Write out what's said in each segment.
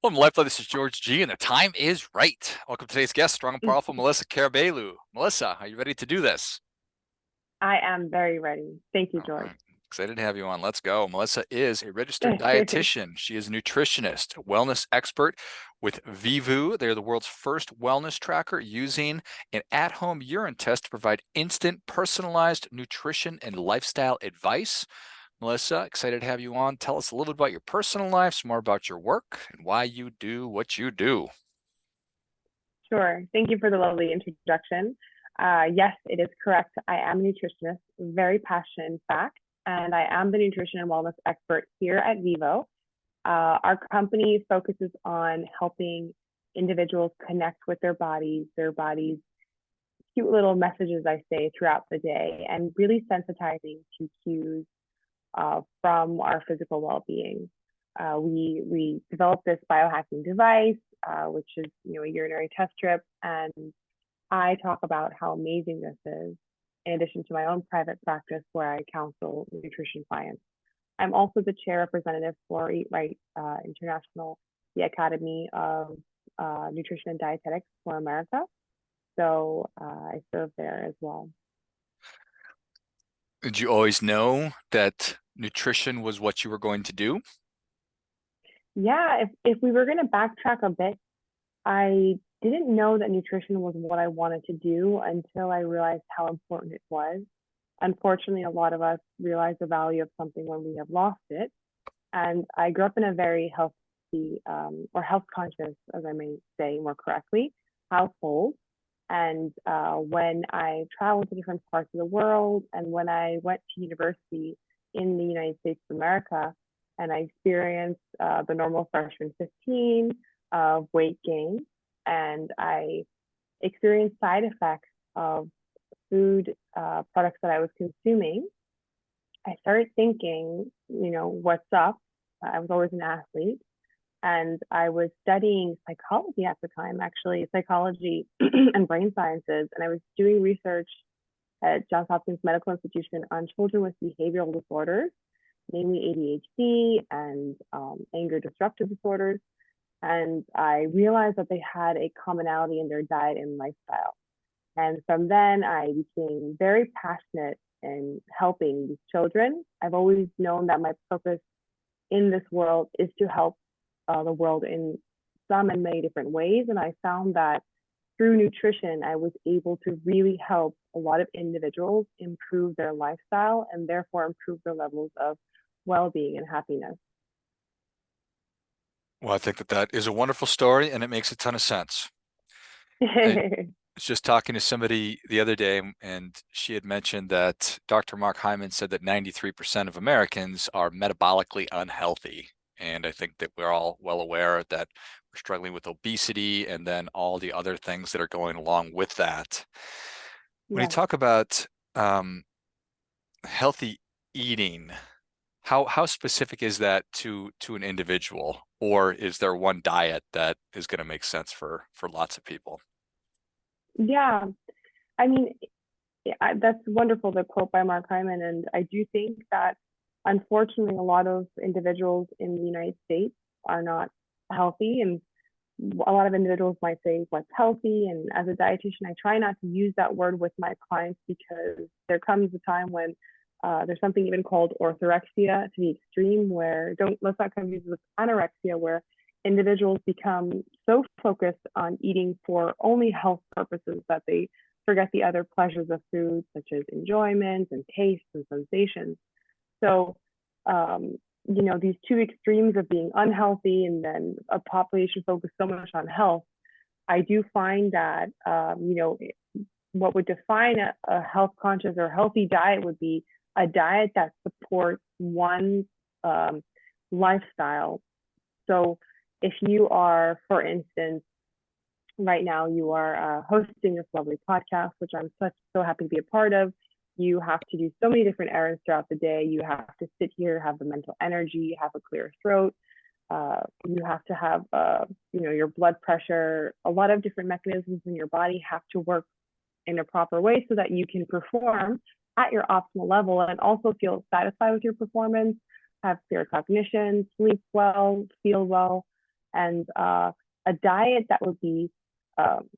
Welcome to LifeBlood. This is George G, and the time is right. Welcome to today's guest, strong and powerful Melisa Karabeyoglu. Melissa, are you ready to do this? I am very ready. Thank you, All George. right. Excited to have you on. Let's go. Melissa is a registered dietitian. She is a nutritionist, wellness expert with Vivoo. They're the world's first wellness tracker using an at-home urine test to provide instant, personalized nutrition and lifestyle advice. Melissa, excited to have you on. Tell us a little bit about your personal life, some more about your work, and why you do what you do. Sure. Thank you for the lovely introduction. Yes, it is correct. I am a nutritionist, very passionate, in fact, and I am the nutrition and wellness expert here at Vivoo. Our company focuses on helping individuals connect with their bodies, cute little messages I say throughout the day, and really sensitizing to cues from our physical well-being. We developed this biohacking device, which is a urinary test strip, and I talk about how amazing this is. In addition to my own private practice where I counsel nutrition clients, I'm also the chair representative for Eat Right International, the Academy of Nutrition and Dietetics for America. So I serve there as well. Did you always know that nutrition was what you were going to do? Yeah, if we were going to backtrack a bit, I didn't know that nutrition was what I wanted to do until I realized how important it was. Unfortunately, a lot of us realize the value of something when we have lost it. And I grew up in a very healthy or health conscious, as I may say more correctly, household. And when I traveled to different parts of the world and when I went to university in the United States of America, and I experienced the normal freshman 15 of weight gain, and I experienced side effects of food products that I was consuming, I started thinking, what's up? I was always an athlete, and I was studying psychology at the time, actually, psychology and brain sciences. And I was doing research at Johns Hopkins Medical Institution on children with behavioral disorders, namely ADHD and anger disruptive disorders. And I realized that they had a commonality in their diet and lifestyle. And from then, I became very passionate in helping these children. I've always known that my purpose in this world is to help the world in some and many different ways. And I found that through nutrition, I was able to really help a lot of individuals improve their lifestyle and therefore improve their levels of well-being and happiness. Well, I think that that is a wonderful story and it makes a ton of sense. I was just talking to somebody the other day and she had mentioned that Dr. Mark Hyman said that 93% of Americans are metabolically unhealthy. And I think that we're all well aware that we're struggling with obesity and then all the other things that are going along with that. When you Yes. talk about um, healthy eating, how specific is that to an individual, or is there one diet that is going to make sense for lots of people? Yeah. I mean, that's wonderful, the quote by Mark Hyman. And I do think that unfortunately, a lot of individuals in the United States are not healthy. And a lot of individuals might say, what's healthy? And as a dietitian, I try not to use that word with my clients because there comes a time when there's something even called orthorexia to the extreme, where let's not confuse with anorexia, where individuals become so focused on eating for only health purposes that they forget the other pleasures of food, such as enjoyment and taste and sensations. So, these two extremes of being unhealthy and then a population focused so much on health, I do find that, what would define a health conscious or healthy diet would be a diet that supports one um, lifestyle. So, if you are, for instance, right now you are hosting this lovely podcast, which I'm so happy to be a part of. You have to do so many different errands throughout the day. You have to sit here, have the mental energy, have a clear throat. You have to have, your blood pressure. A lot of different mechanisms in your body have to work in a proper way so that you can perform at your optimal level and also feel satisfied with your performance, have clear cognition, sleep well, feel well. And a diet that would be, um,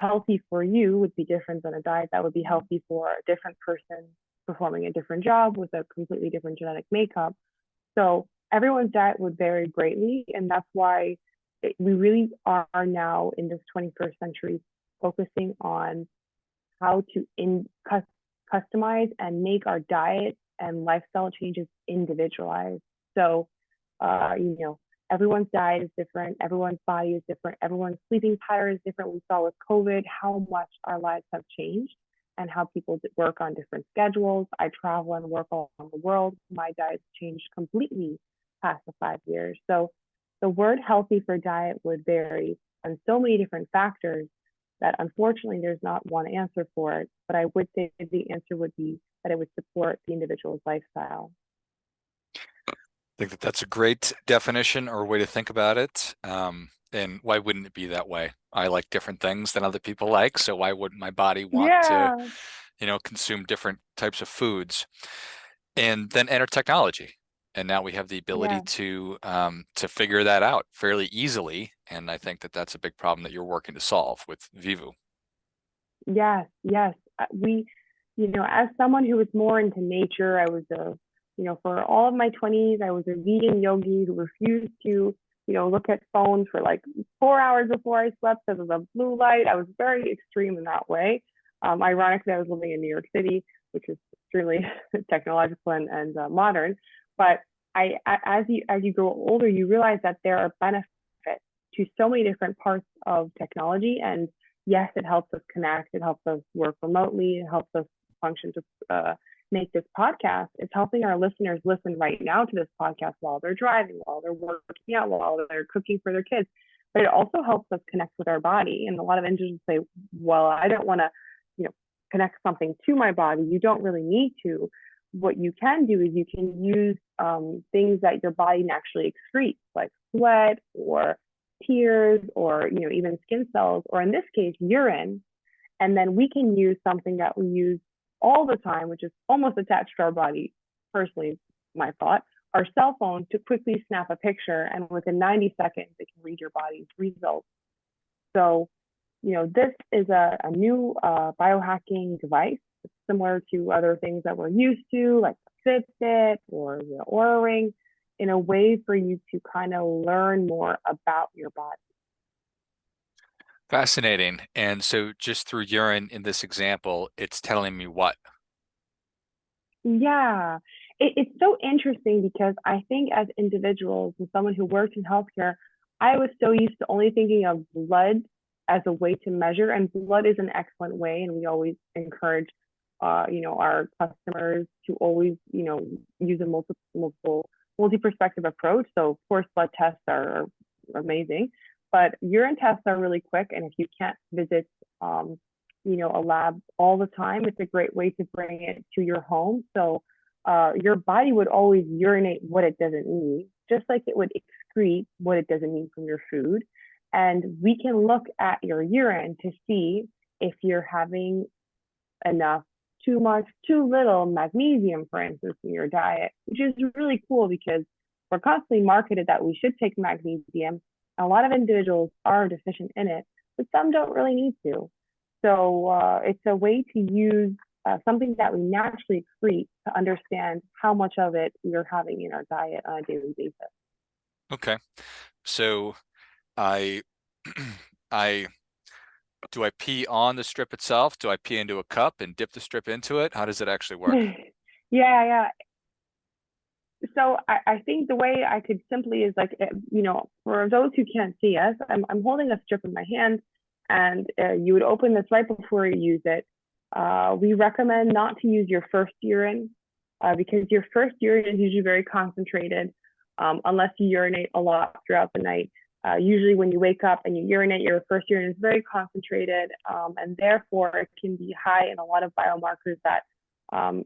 healthy for you would be different than a diet that would be healthy for a different person performing a different job with a completely different genetic makeup. So everyone's diet would vary greatly, and that's why we really are now in this 21st century focusing on how to customize and make our diet and lifestyle changes individualized. So, everyone's diet is different, everyone's body is different, everyone's sleeping pattern is different. We saw with COVID how much our lives have changed and how people work on different schedules. I travel and work all around the world. My diet's changed completely past the 5 years. So the word healthy for diet would vary on so many different factors that unfortunately there's not one answer for it. But I would say the answer would be that it would support the individual's lifestyle. I think that that's a great definition or way to think about it. And why wouldn't it be that way? I like different things than other people like, so why wouldn't my body want to, Yeah, consume different types of foods? And then enter technology. And now we have the ability yeah. to figure that out fairly easily. And I think that that's a big problem that you're working to solve with Vivoo. Yes, yes. As someone who was more into nature, I was for all of my 20s, I was a vegan yogi who refused to, look at phones for like 4 hours before I slept because of the blue light. I was very extreme in that way. Ironically, I was living in New York City, which is extremely technological and modern. But as you grow older, you realize that there are benefits to so many different parts of technology. And yes, it helps us connect, it helps us work remotely, it helps us function to make this podcast. It's helping our listeners listen right now to this podcast while they're driving, while they're working out, while they're cooking for their kids. But it also helps us connect with our body. And a lot of individuals say, well, I don't want to, connect something to my body. You don't really need to. What you can do is you can use things that your body naturally excretes, like sweat or tears or even skin cells, or in this case urine. And then we can use something that we use all the time, which is almost attached to our body, personally, my thought, our cell phone, to quickly snap a picture, and within 90 seconds it can read your body's results. So this is a new biohacking device. It's similar to other things that we're used to, like the Fitbit or the Oura Ring, in a way for you to kind of learn more about your body. Fascinating. And so just through urine in this example, it's telling me what? Yeah, it's so interesting because I think as individuals and someone who works in healthcare, I was so used to only thinking of blood as a way to measure, and blood is an excellent way, and we always encourage, our customers to always, use a multi-perspective approach. So of course, blood tests are amazing, but urine tests are really quick, and if you can't visit, a lab all the time, it's a great way to bring it to your home. So your body would always urinate what it doesn't need, just like it would excrete what it doesn't need from your food. And we can look at your urine to see if you're having enough, too much, too little magnesium, for instance, in your diet, which is really cool because we're constantly marketed that we should take magnesium. A lot of individuals are deficient in it, but some don't really need to. So it's a way to use something that we naturally excrete to understand how much of it we're having in our diet on a daily basis. Okay. So I I do I pee on the strip itself? Do I pee into a cup and dip the strip into it? How does it actually work? Yeah, yeah. So I think the way I could simply is like, for those who can't see us, I'm holding a strip in my hand, and you would open this right before you use it. We recommend not to use your first urine because your first urine is usually very concentrated unless you urinate a lot throughout the night. Usually when you wake up and you urinate, your first urine is very concentrated, and therefore it can be high in a lot of biomarkers that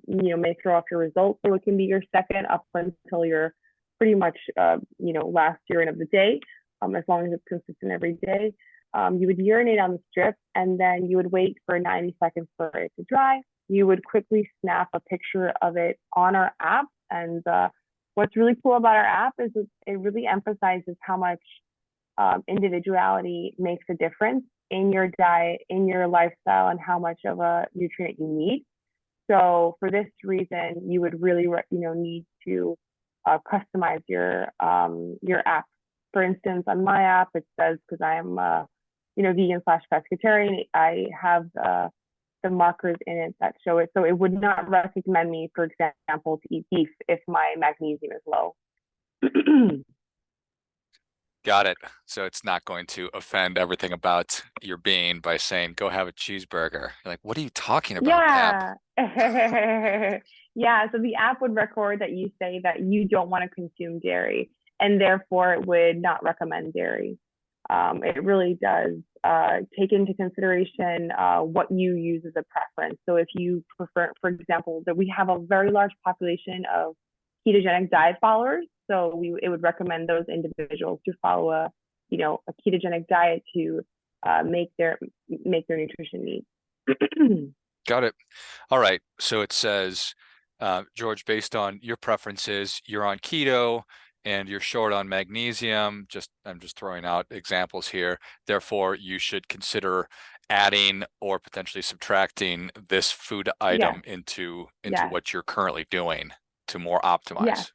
may throw off your results. So it can be your second up until your pretty much, last urine of the day, as long as it's consistent every day. You would urinate on the strip, and then you would wait for 90 seconds for it to dry. You would quickly snap a picture of it on our app. And what's really cool about our app is it really emphasizes how much individuality makes a difference in your diet, in your lifestyle, and how much of a nutrient you need. So for this reason, you would really, need to customize your app. For instance, on my app, it says, because I am, vegan slash pescatarian, I have the markers in it that show it. So it would not recommend me, for example, to eat beef if my magnesium is low. Got it. So it's not going to offend everything about your being by saying, go have a cheeseburger. You're like, what are you talking about, app? Yeah. Yeah. So the app would record that you say that you don't want to consume dairy, and therefore it would not recommend dairy. It really does take into consideration what you use as a preference. So if you prefer, for example, that we have a very large population of ketogenic diet followers, so it would recommend those individuals to follow a ketogenic diet to make their nutrition needs. Got it. All right. So it says, George, based on your preferences, you're on keto and you're short on magnesium. I'm just throwing out examples here. Therefore, you should consider adding or potentially subtracting this food Yes, item into yes, what you're currently doing to more yes, optimize.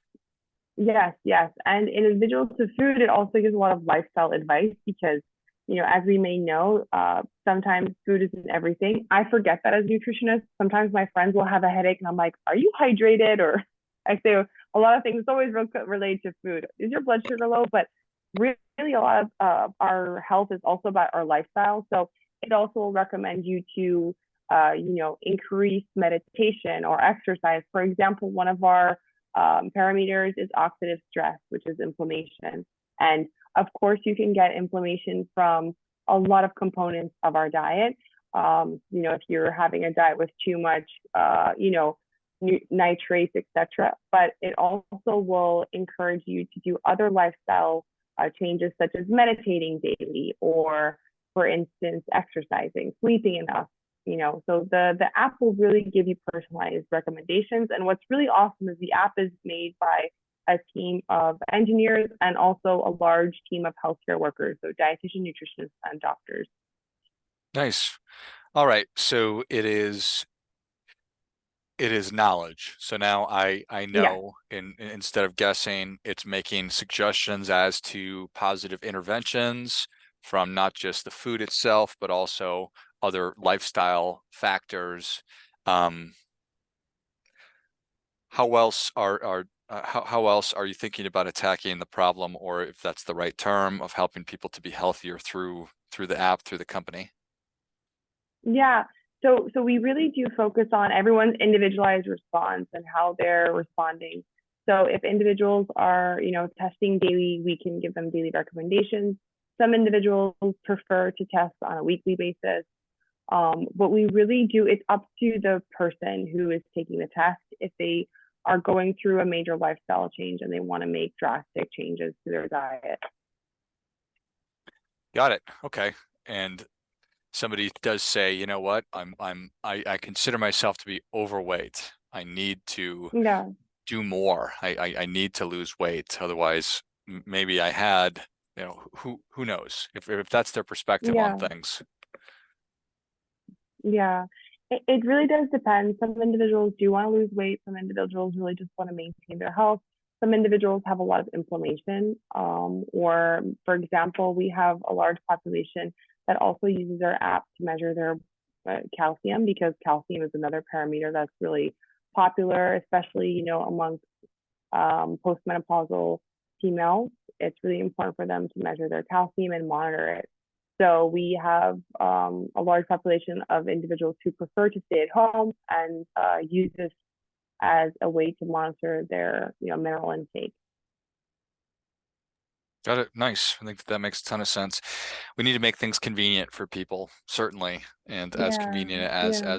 yes, yes. And in individual to food, it also gives a lot of lifestyle advice because, as we may know, sometimes food isn't everything. I forget that as a nutritionist. Sometimes my friends will have a headache and I'm like, are you hydrated? Or I say a lot of things, it's always related to food. Is your blood sugar low? But really, a lot of our health is also about our lifestyle. So it also will recommend you to, increase meditation or exercise. For example, one of our parameters is oxidative stress, which is inflammation. And of course, you can get inflammation from a lot of components of our diet. If you're having a diet with too much, nitrates, etc. But it also will encourage you to do other lifestyle changes, such as meditating daily, or, for instance, exercising, sleeping enough. So the app will really give you personalized recommendations. And what's really awesome is the app is made by a team of engineers and also a large team of healthcare workers, so dietitian, nutritionists, and doctors. Nice. All right. So it is knowledge. So now I Yes, know instead of guessing, it's making suggestions as to positive interventions from not just the food itself, but also other lifestyle factors. Um, how else how else are you thinking about attacking the problem, or if that's the right term, of helping people to be healthier through the app, through the company? yeah. So we really do focus on everyone's individualized response and how they're responding. So if individuals are, testing daily, we can give them daily recommendations. Some individuals prefer to test on a weekly basis. What we really do, it's up to the person who is taking the test if they are going through a major lifestyle change and they want to make drastic changes to their diet. Got it. Okay. And somebody does say, you know what, I consider myself to be overweight. I need to Yeah, do more. I need to lose weight. Otherwise, maybe I had, who knows if that's their perspective on yeah, things. yeah. It really does depend. Some individuals do want to lose weight. Some individuals really just want to maintain their health. Some individuals have a lot of inflammation. Or, for example, we have a large population that also uses our app to measure their calcium, because calcium is another parameter that's really popular, especially, amongst postmenopausal females. It's really important for them to measure their calcium and monitor it. So we have a large population of individuals who prefer to stay at home and use this as a way to monitor their mineral intake. Got it. Nice. I think that makes a ton of sense. We need to make things convenient for people, certainly, and as Yeah, convenient yeah,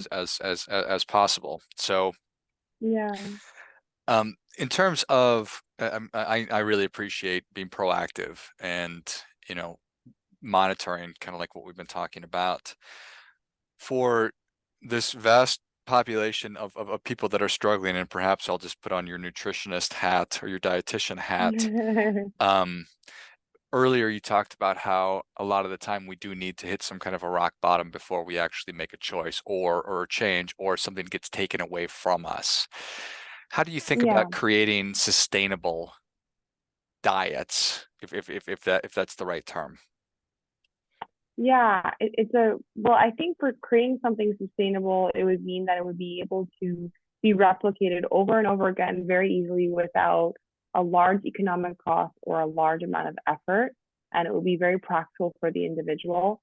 as possible. So, yeah, in terms of, I really appreciate being proactive and, monitoring, kind of like what we've been talking about. For this vast population of people that are struggling, and perhaps I'll just put on your nutritionist hat or your dietitian hat. Um, earlier you talked about how a lot of the time we do need to hit some kind of a rock bottom before we actually make a choice or a change or something gets taken away from us. How do you think Yeah. about creating sustainable diets, if that's the right term? Yeah, well, I think for creating something sustainable, it would mean that it would be able to be replicated over and over again very easily without a large economic cost or a large amount of effort. And it would be very practical for the individual.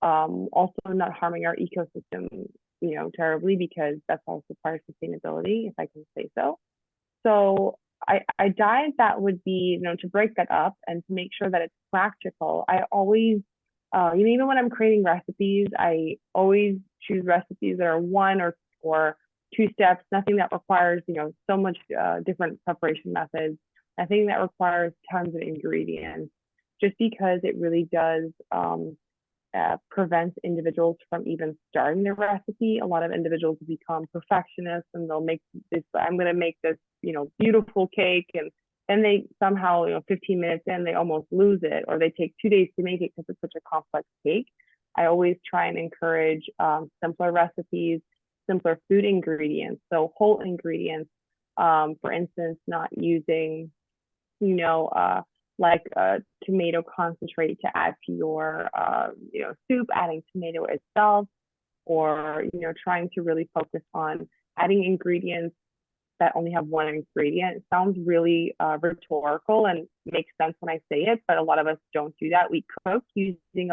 Also not harming our ecosystem, terribly, because that's also part of sustainability, if I can say so. So I diet that would be, to break that up and to make sure that it's practical. I always, even when I'm creating recipes, I always choose recipes that are one or two steps, nothing that requires, so much different preparation methods, nothing that requires tons of ingredients, just because it really does prevents individuals from even starting their recipe. A lot of individuals become perfectionists and they'll make this, I'm going to make this, beautiful cake. And then they somehow, 15 minutes in, they almost lose it, or they take 2 days to make it because it's such a complex cake. I always try and encourage simpler recipes, simpler food ingredients. So whole ingredients, for instance, not using, you know, uh, like tomato concentrate to add to your, soup, adding tomato itself, or, trying to really focus on adding ingredients that only have one ingredient. It sounds really rhetorical and makes sense when I say it, but a lot of us don't do that. We cook using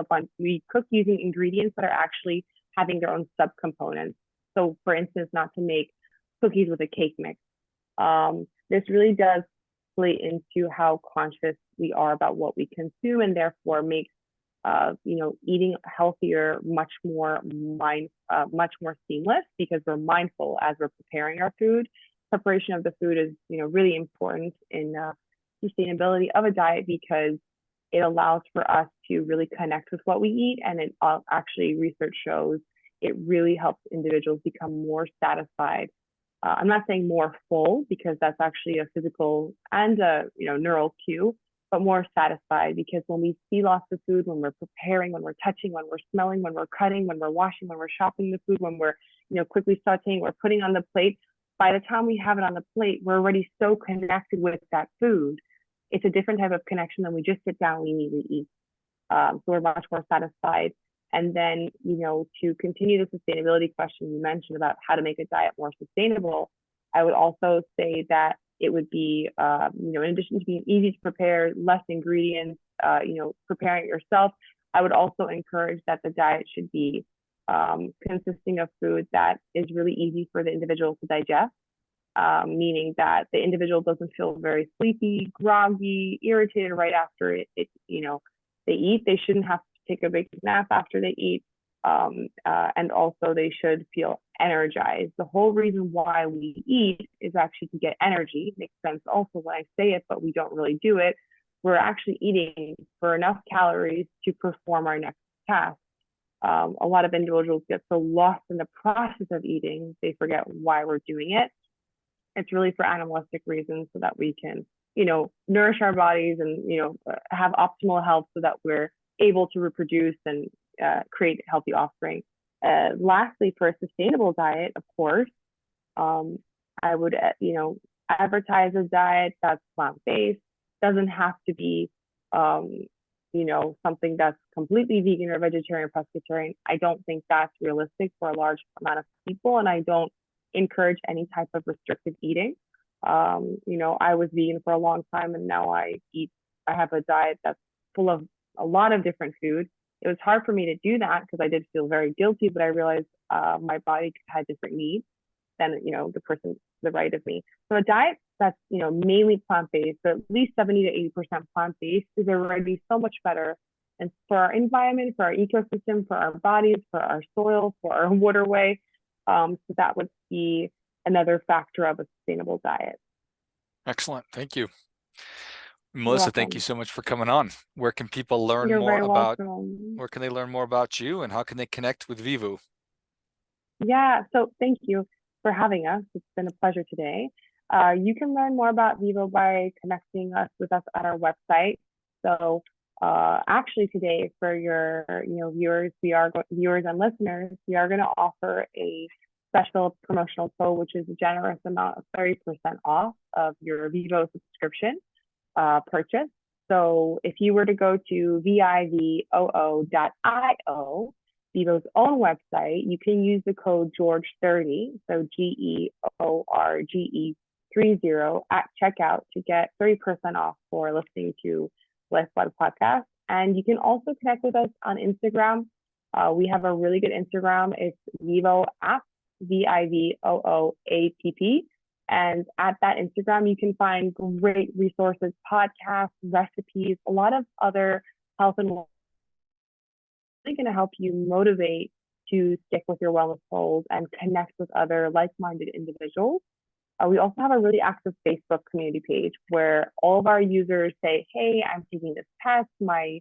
ingredients that are actually having their own subcomponents. So for instance, not to make cookies with a cake mix. This really does play into how conscious we are about what we consume, and therefore makes eating healthier much more seamless, because we're mindful as we're preparing our food. Preparation of the food is really important in sustainability of a diet, because it allows for us to really connect with what we eat, and it actually, research shows, it really helps individuals become more satisfied. I'm not saying more full, because that's actually a physical and a neural cue, but more satisfied, because when we see lots of food, when we're preparing, when we're touching, when we're smelling, when we're cutting, when we're washing, when we're shopping the food, when we're quickly sauteing, we're putting on the plate, by the time we have it on the plate, we're already so connected with that food. It's a different type of connection than we just sit down and we immediately eat. So we're much more satisfied. And then, to continue the sustainability question you mentioned about how to make a diet more sustainable, I would also say that it would be, in addition to being easy to prepare, less ingredients, preparing it yourself, I would also encourage that the diet should be consisting of food that is really easy for the individual to digest, meaning that the individual doesn't feel very sleepy, groggy, irritated right after they eat. They shouldn't have to take a big nap after they eat. And also they should feel energized. The whole reason why we eat is actually to get energy. It makes sense also when I say it, but we don't really do it. We're actually eating for enough calories to perform our next task. A lot of individuals get so lost in the process of eating, they forget why we're doing it. It's really for animalistic reasons, so that we can, nourish our bodies and, have optimal health, so that we're able to reproduce and create healthy offspring. Lastly, for a sustainable diet, of course, I would, advertise a diet that's plant-based. Doesn't have to be, something that's completely vegan or vegetarian or pescatarian. I don't think that's realistic for a large amount of people, and I don't encourage any type of restrictive eating. I was vegan for a long time, and now I have a diet that's full of a lot of different food. It was hard for me to do that because I did feel very guilty, but I realized my body had different needs than the person to the right of me. So a diet that's mainly plant-based, but at least 70 to 80% plant-based, is already so much better, and for our environment, for our ecosystem, for our bodies, for our soil, for our waterway. So that would be another factor of a sustainable diet. Excellent. Thank you. You're Melissa, thank you welcome. so much for coming on. Where can people learn You're more very about, welcome. where can they learn more about you, and how can they connect with Vivoo? Yeah, so thank you for having us. It's been a pleasure today. You can learn more about Vivoo by connecting us with us at our website. So Actually today for your viewers, viewers and listeners, we are going to offer a special promotional code, which is a generous amount of 30% off of your Vivoo subscription purchase. So if you were to go to vivoo.io, Vivoo's own website, you can use the code George30, so GEORGE30 at checkout to get 30% off for listening to LifeBlood podcast. And you can also connect with us on Instagram. We have a really good Instagram. It's Vivoo app, VIVOOAPP. And at that Instagram, you can find great resources, podcasts, recipes, a lot of other health and wellness really going to help you motivate to stick with your wellness goals and connect with other like-minded individuals. We also have a really active Facebook community page where all of our users say, hey, I'm taking this test, my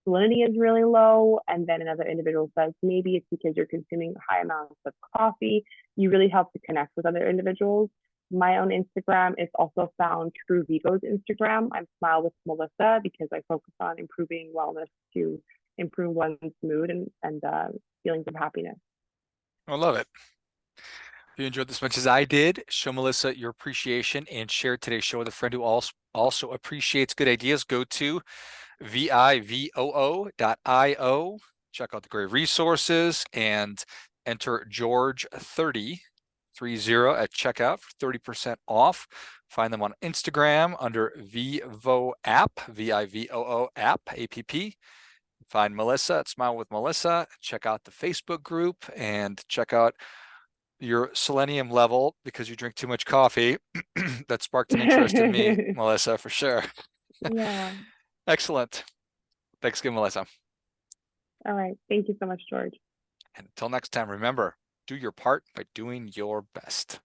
salinity is really low. And then another individual says, maybe it's because you're consuming high amounts of coffee. You really help to connect with other individuals. My own Instagram is also found through Vivoo's Instagram. I'm Smile with Melisa because I focus on improving wellness to improve one's mood and feelings of happiness. I love it. If you enjoyed this as much as I did, show Melisa your appreciation and share today's show with a friend who also appreciates good ideas. Go to vivoo.io, check out the great resources, and enter George30 at checkout for 30% off. Find them on Instagram under Vivoo app, Vivoo app, APP. Find Melisa at Smile with Melisa. Check out the Facebook group and check out your selenium level because you drink too much coffee. That sparked an interest in me, Melisa, for sure. Yeah. Excellent. Thanks again, Melisa. All right. Thank you so much, George. And until next time, remember, do your part by doing your best.